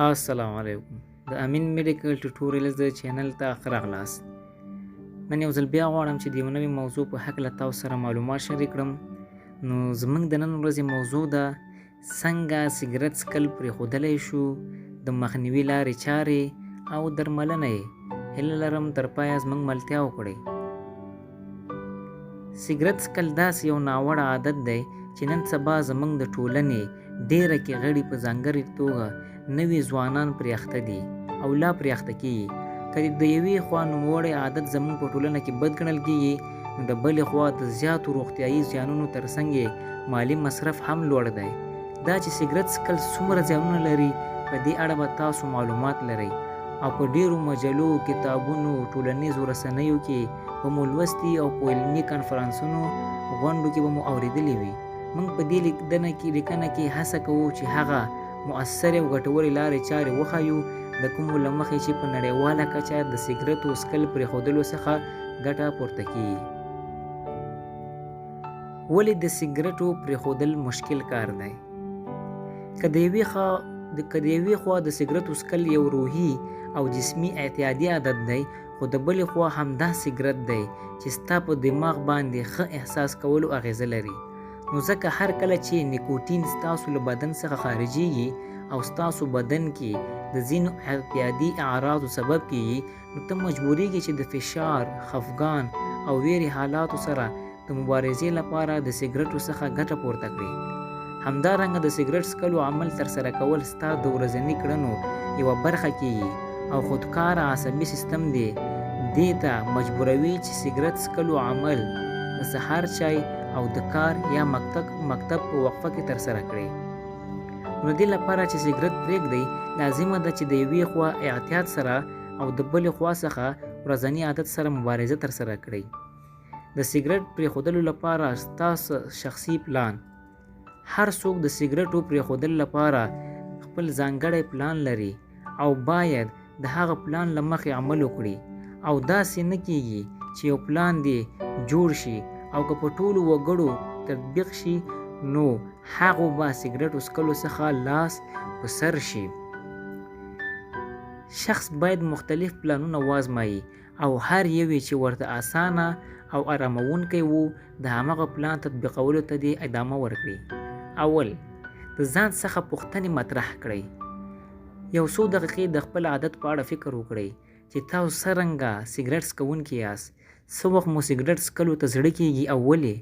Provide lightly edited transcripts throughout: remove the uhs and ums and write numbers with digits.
السلام علیکم. د امین میډیکل ټوټوریالز د چینل ته ښه راغلاست. نن یو ځل بیا غواړم چې د یو نوې موضوع په هکله تاسو سره معلومات شریک کړم. نو زموږ د نن ورځې موضوع ده څنګه سګرټ څکل پرېښودلی شو، د مخنیوي لارې چارې او درملنه یې. هیله لرم تر پایه زموږ ملتیا وکړئ. سګرټ څکل داسې یو ناوړه عادت دی چې نن سبا زموږ د ټولنې ډېره کې غړي په ځانګړې توګه نوي ځوانان پرې اخته دي او لا پرې اخته کېږي. که د یوې خوا نوموړی عادت زموږ په ټولنه کې بد ګڼل کېږي، نو د بلې خوا د زیاتو روغتیایي زیانونو تر څنګ مالي مصرف هم لوړ دی. دا چې سګرټ څکل څومره زیانونه لري، په دې اړه به تاسو معلومات لرئ او په ډېرو مجلو، کتابونو، ټولنیزو رسنیو کې به مو لوستي او په علمي کنفرانسونو غونډو کې به مو اورېدلي وي. موږ په دې لیکنه کې هڅه کوو چې هغه مؤثرې او ګټورې لارې چارې وښایو د کومو له مخې چې په نړیواله کچه د سګرټو څکل پرېښودلو څخه ګټه پورته کېږي. ولې د سګرټو پرېښودل مشکل کار دی؟ که د یوې خوا د سګرټو څکل یو روحي او جسمي اعتیادي عادت دی، خو د بلې خوا همدا سګرټ دی چې ستا په دماغ باندې ښه احساس کولو اغیزه لري. نو ځکه هر کله چې نیکوټین ستاسو له بدن څخه خارجېږي او ستاسو بدن کې د ځینو اعتیادي اعراضو سبب کېږي، نو ته مجبورېږي چې د فشار، خفګان او ویرې حالاتو سره د مبارزې لپاره د سګرټو څخه ګټه پورته کړې. همدارنګه د سګرټ څکلو عمل ترسره کول ستا د ورځني کړنو یوه برخه کېږي او خودکاره عصبي سیستم دې ته مجبوروي چې سګرټ څکلو عمل د سهار چای او د کار یا مکتب په وقفه کې ترسره کړئ. نو دې لپاره چې سګرټ پرېږدئ، لازمه ده چې د یوې خوا احتیاط سره او د بلې خوا څخه ورځني عادت سره مبارزه ترسره کړئ. د سګرټ پرېښودلو لپاره ستاسو شخصي پلان. هر څوک د سګرټو پرېښودلو لپاره خپل ځانګړی پلان لري او باید د هغه پلان له مخې عمل وکړي. او داسې نه کېږي چې یو پلان دې جوړ شي او که په ټولو وګړو تطبیق شي، نو هغو به سګرټو څکلو څخه لاس په سر شي. شخص باید مختلف پلانونه وازمایي او هر یوې چې ورته اسانه او اراموونکی وو، د همغه پلان تطبیقولو ته دې ادامه ورکړي. اول، د ځان څخه پوښتنې مطرح کړئ. یو څو دقیقې د خپل عادت په اړه فکر وکړئ چې تاسو څرنګه سګرټ څکوونکي یاست. څه وخت مو سګرټ څکلو ته زړه کېږي او ولې؟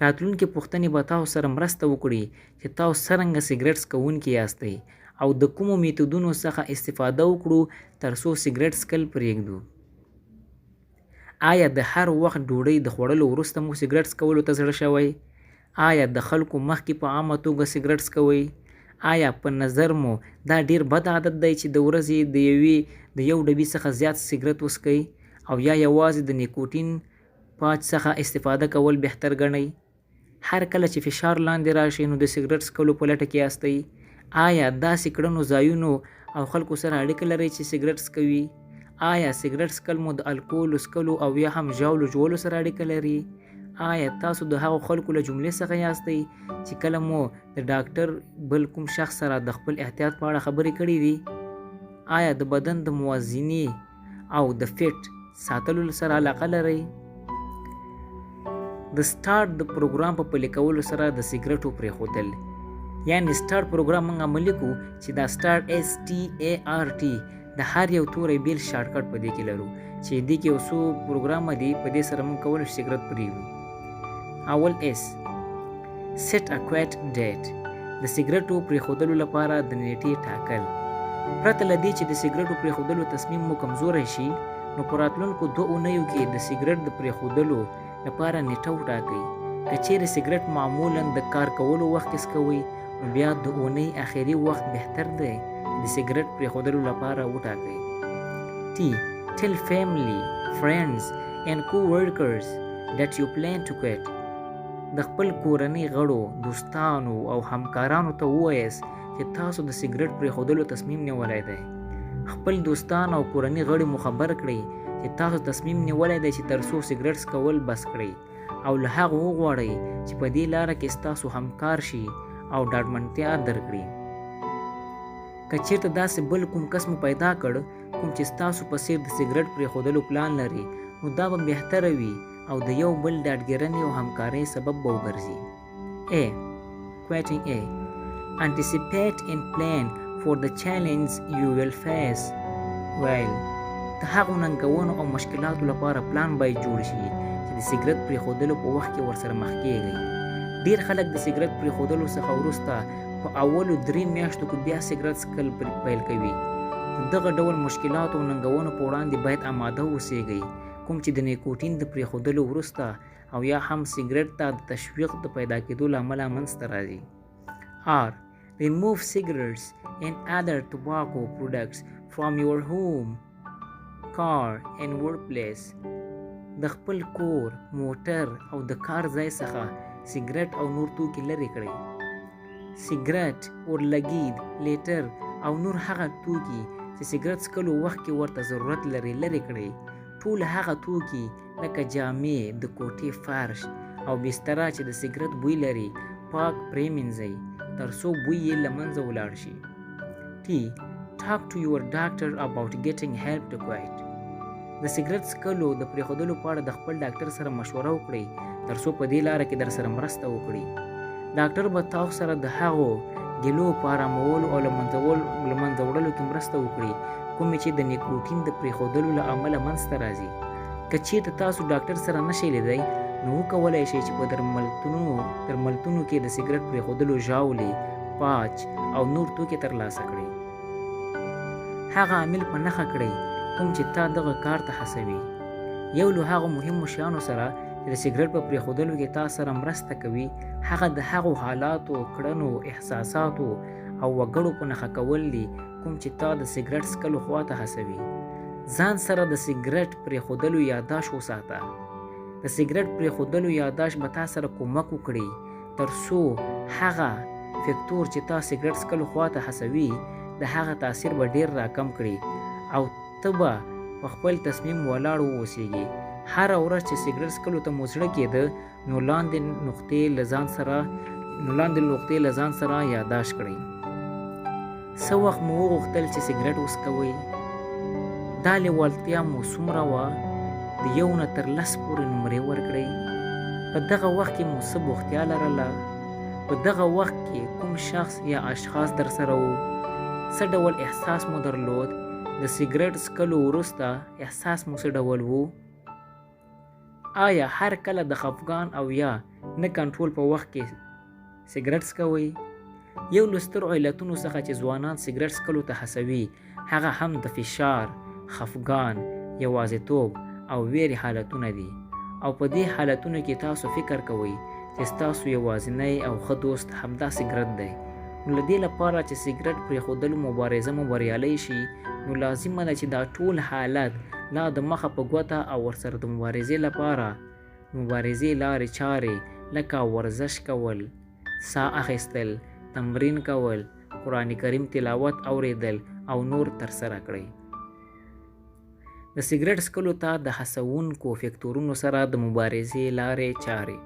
راتلونکې پوښتنې به تاسو سره مرسته وکړي چې تاسو څرنګه سګرټ څکوونکي یاستئ او د کومو میتودونو څخه استفاده وکړو تر څو سګرټ څکل پرېږدو. آیا د هر وخت ډوډۍ د خوړلو وروسته مو سګرټ څکولو ته زړه شوی؟ آیا د خلکو مخکې په عامه توګه سګرټ څکوئ؟ آیا په نظر مو دا ډیر بد عادت دی چې د ورځې د یو ډبي څخه زیات سګرټ وڅکئ، او یا یوازې د نیکوټین پاچ څخه استفاده کول بهتر ګڼئ؟ هر کله چې فشار لاندې راشي، نو د سګرټ څکلو په لټه کې یاستئ؟ آیا داسې کړنو ځایونو او خلکو سره اړیکه لرئ چې سګرټ څکوي؟ آیا سګرټ څکل مو د الکولو څکلو او یا هم ژاولو جوړولو سره اړیکه لري؟ آیا تاسو د هغو خلکو له جملې څخه یاستئ چې کله مو د ډاکټر بل کوم شخص سره د خپل احتیاط په اړه خبرې کړې دي؟ آیا د بدن د موازنې او د فټ ساتلو سره علاقه لرئ؟ د سټارټ د پروګرام په پلي کولو سره د سګرټو پرېښودل، یعنې سټارټ پروګرام موږ عملي کوو چې دا سټارټ START د هر یو توری بیل شارټکټ په دې کې لرو چې دې کې یو څو پروګرامه دي، په دې سره موږ کولی شو سګرټ پرېږدو. اول S، set a quiet date. د سګرټو پرېښودلو لپاره د نیټې ټاکل. پرته له دې چې د سګرټو پرېښودلو تصمیم مو کمزوری شي، نو په راتلونکو 2 اونیو کې د سګرټ د پرېښودلو لپاره نیټه وټاکئ. که چیرې سګرټ معمولا د کار کولو وخت کې څکوئ، نو بیا د اونۍ اخري وخت بهتر دی د سګرټ پرېښودلو لپاره وټاکئ. T، tell family, friends and co-workers that you plan to quit. د خپل کورنۍ غړو، دوستانو او همکارانو ته ووایاست چې تاسو د سګرټ پرېښودلو تصمیم نیولی دی. خپل دوستان او کورنۍ غړي مو خبر کړئ چې تاسو تصمیم نیولی دی چې تر څو سګرټ څکول بس کړئ، او له هغو وغواړئ چې په دې لاره کې ستاسو همکار شي او ډاډمنتیا درکړي. که چیرته داسې بل کوم کس مو پیدا کړ کوم چې ستاسو په څیر د سګرټ پرېښودلو پلان لري نو دا به بهتره وي او د یو بل ډاډګیرنې او همکارۍ سبب به وګرځي. Quoting A. Anticipate and plan for the challenge you will face. While د هغو ننګونو او مشکلاتو لپاره پلان باید جوړ شي چې د سګرټ پرېښودلو په وخت کې ورسره مخ کیږئ. ډیر خلک د سګرټ پرېښودلو څخه وروسته په اولو 3 میاشتو کې بیا سګرټ څکل پیل کوي. د دغه ډول مشکلاتو او ننګونو په وړاندې باید آماده اوسیږئ کوم چې د نیکوټین د پرېښودلو وروسته او یا هم سګرټ ته د تشویق د پیدا کېدو له امله منځته راځي. R. Remove cigarettes and other tobacco products from your home, car and workplace. د خپل کور، موټر او د کار ځای څخه سګرټ او نور توکي لرې کړئ. سګرټ، اورلګید، لیټر او نور هغه توکي چې سګرټ څکلو وخت کې ورته ضرورت لري لرې کړئ. ټول هغه توکي لکه جامې، د کوټې فرش او بستره چې د سګرټ بوی لري پاک پرېمنځئ تر څو بوی یې له منځه ولاړ شي. T. Talk to your doctor about getting help to quit. د سګرټ څکلو د پرېښودلو په اړه د خپل ډاکټر سره مشوره وکړئ تر څو په دې لاره کې در سره مرسته وکړي. ډاکټر به تاسو سره د هغو ګیلو په آرامولو او له منځه وړلو کې مرسته وکړي کومې چې د نیکوټین د پرېښودلو له امله منځته راځي. که چیرته تاسو ډاکټر سره نشئ لیدی نو وکولی شئ چې په درملتونو کې د سګرټ پرېښودلو ژاولې، پاچ او نور توکي ترلاسه کړئ. هغه عامل په نښه کړئ کوم چې تا دغه کار ته هڅوي. یو له هغو مهمو شیانو سره چې د سګرټ په پرېښودلو کې تا سره مرسته کوي هغه د هغو حالاتو، کړنو، احساساتو او وګړو په نښه کول دي کوم چې تا د سګرټ څکلو خواته هڅوي. ځان سره د سګرټ پرېښودلو یادداشت وساته. د سګرټ پرېښودلو یادداشت به تا سره کومک وکړي تر څو هغه فکتور چې تا سګرټ څکلو خواته هڅوي د هغه تاثیر به ډیر راکم کړي او ته به په خپل تصمیم ولاړ واوسیږي. هره ورځ چې سګرټ څکلو ته مو زړه کېده نو لاندې نقطې له ځان سره یادداشت کړئ. څه وخت مو وغوښتل چې سګرټ وڅکوئ؟ دا لیوالتیا مو څومره وه؟ د 1 نه تر 10 پورې نمرې ورکړئ. په دغه وخت کې مو څه بوختیا لرله؟ په دغه وخت کې کوم شخص یا اشخاص در سره وو؟ څه ډول احساس مو درلود؟ د سګرټ څکلو وروسته احساس مو څه ډول وو؟ آیا هر کله د خفګان او یا نه کنټرول په وخت کې سګرټ څکوئ؟ یو له سترو علتونو څخه چې ځوانان سګرټ څکلو ته هڅوي هغه هم د فشار، خفګان، یوازیتوب او ویرې حالتونه دي او په دې حالتونو کې تاسو فکر کوئ چې ستاسو یوازینی او ښه دوست همدا سګرټ دی. نو له دې لپاره چې سګرټ پرېښودلو مبارزه مو بریالی شي نو لازمه ده چې دا ټول حالت لا د مخه په ګوته او ورسره د مبارزې لپاره مبارزې لارې چارې لکه ورزش کول، ساه اخیستل، تمرین کول، قرآن کریم تلاوت اوریدل او نور ترسره کړئ. د سګرټ څکلو ته د هڅوونکو فکتورونو سره د مبارزې لارې چارې.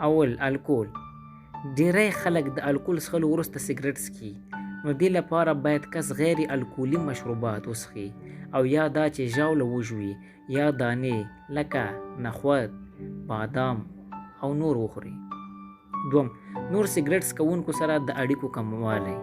اول، الکول. ډیری خلک د الکول څښلو وروسته سګرټ څکي نو دې لپاره باید کس غیر الکولي مشروبات وڅښي او یا دا چې ژاوله وژوي یا دانې لکه نخود، بادام او نور وخوري. دوم، نور سګرټ څکوونکو سره د اړیکو کموالی.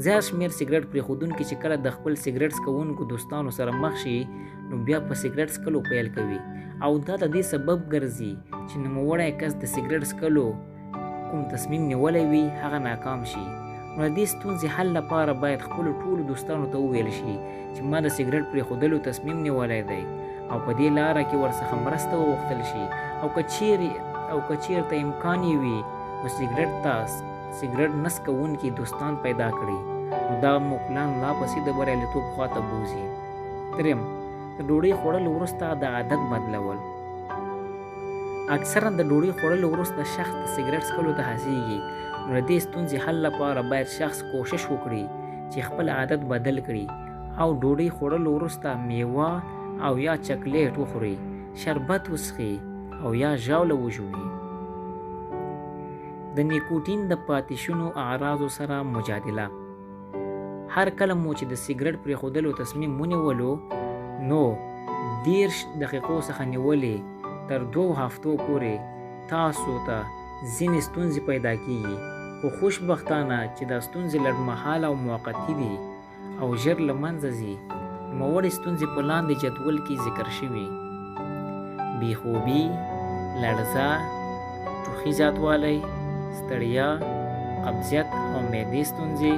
زیات شمېر سګرټ پرېښودونکي چې کله د خپل سګرټ څکوونکو دوستانو سره مخ شي نو بیا په سګرټ څکلو پیل کوي او دا د دې سبب ګرځي چې نوموړی کس د سګرټ څکلو کوم تصمیم نیولی وي هغه ناکام شي. نو د دې ستونزې حل لپاره باید خپلو ټولو دوستانو ته وویل شي چې ما د سګرټ پرېښودلو تصمیم نیولی دی او په دې لاره کې ورڅخه مرسته وغوښتل شي او که چیرته امکان یې وي نو سګرټ نه څکوونکي دوستان پیدا کړي نو دا مو پلان لا پسې د بریالیتوب خواته بوځي. دریم، د ډوډۍ خوړلو وروسته د عادت بدلول. اکثرا د ډوډۍ خوړلو وروسته شخص د سګرټ څکلو ته هڅیږي نو د دې ستونزې حل لپاره باید شخص کوشش وکړي چې خپل عادت بدل کړي او ډوډۍ خوړلو وروسته میوه او یا چاکلیټ وخوري، شربت وڅښي او یا ژاوله وژوي. د د نیکوټین د پاتې شونو اعراضو سره مجادله. هر کله مو چې د سګرټ پرېښودلو تصمیم ونیولو نو 30 دقیقو څخه نیولې تر 2 هفتو پورې تاسو ته ځینې ستونزې پیدا کیږي، خو خوشبختانه چې دا ستونزې لنډمهاله او موقتي دي او ژر له منځه ځي. نوموړې ستونزې په لاندې جدول کې ذکر شوي: بېخوبي، لړزه، ټوخي زیاتوالی، ستړیا، قبضیت او معدې ستونزې،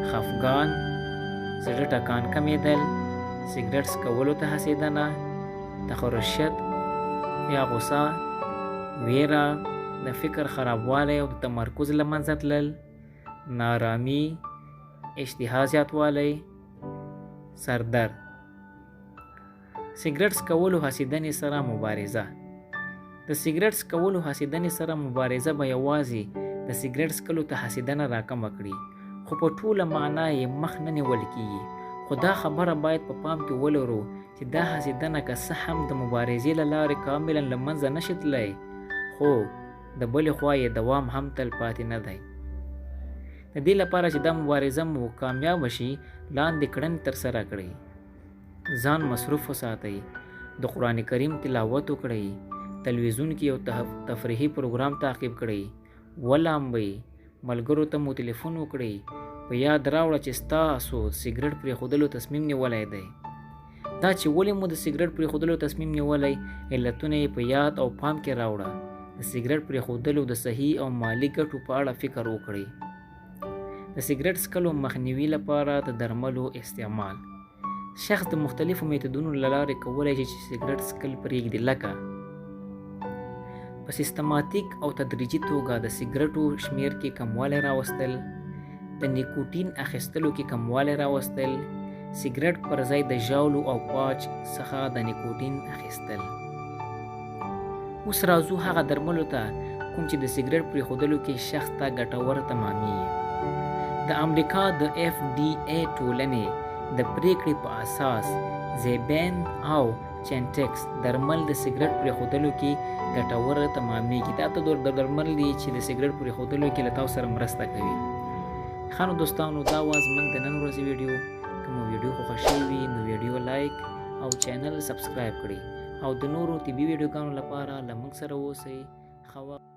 خفګان، زړه ټکان کمېدل، سګرټ څکولو ته هڅېدنه، تخرشیت یا غوسه، ویره، د فکر خرابوالی او د تمرکز له منځه تلل، نارامي، اشتها زیاتوالی، سردرد. سګرټ څکولو هڅېدنې سره مبارزه. د سګرټ څکولو هڅېدنې سره مبارزه به یوازې د سګرټ څکلو ته هڅېدنه راکمه کړي، خو په ټوله معنا یې مخ نه نیول کیږي. خو دا خبره باید په پام کې ولرو چې دا هڅېدنه که څه هم د مبارزې له لارې کاملا له منځه نشي تللی، خو د بلې خوا یې دوام هم تل پاتې نه دی. د دې لپاره چې دا مبارزه مو کامیابه شي، لاندې کړنې ترسره کړئ: ځان مصروف وساتئ، د قرآن کریم تلاوت وکړئ، تلویزیون کې یو تفریحي پروګرام تعقیب کړئ، ولامبئ، ملګرو ته مو تلیفون وکړئ. په یاد راوړه چې ستاسو سګرټ پرېښودلو تصمیم نیولی دی. دا چې ولې مو د سګرټ پرېښودلو تصمیم نیولی، علتونه یې په یاد او پام کې راوړه. د سګرټ پرېښودلو د صحي او مالي ګټو په اړه فکر وکړئ. د سګرټ څکلو مخنیوي لپاره د درملو استعمال. شخص د مختلفو میتودونو له لارې کولی شي چې سګرټ څکل پرېږدي، لکه په سیستماتیک او تدریجي توګه د سګرټو شمیر کې کموالی راوستل، د نیکوټین اخیستلو کې کموالی راوستل، سګرټ پر ځای د ژاولو او پاچ څخه د نیکوټین اخیستل. اوس راځو هغه درملو ته کوم چې د سګرټ پرېښودلو کې شخص ته ګټور تمامېږي. د امریکا د FDA ټولنې د پریکړې په اساس زیبین او چینټکس درمل د سګرټ پرېښودلو کې ګټور تمامېږي. دا ته درمل دي چې د سګرټ پرېښودلو کې له تاسو سره مرسته کوي. ښه نو دوستانو، دا وه زموږ د نن ورځې ویډیو. که مو ویډیو خوښه شوې وي نو ویډیو لایک او چینل سبسکرایب کړئ او د نورو طبي ویډیوګانو لپاره له موږ سره اوسئ. ښه وخت.